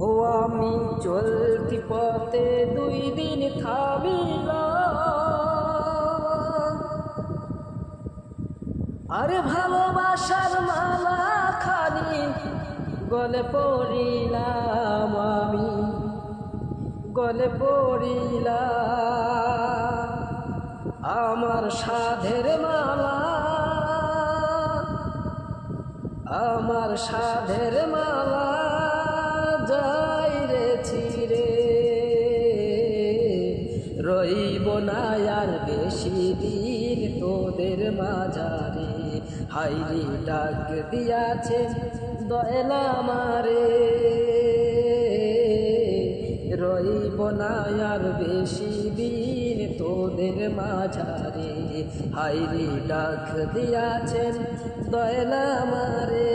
ও আমি চলতি পথে 2 দিন থামিলাম, আরে ভালোবাসার মালা খানি গলে পড়িলাম, আমি গলে পড়িলাম। আমার সাধের মালা, আমার সাধের মালা যাই রে ছিঁড়ে, রইব না আর বেশি দিন তোদের মাঝারে। হাইরি ডাক দিয়াছে দয়াল আমারে, রইব না আর বেশি দিন তোদের মাঝারে। হাইরি ডাক দিয়াছেন দয়াল আমারে।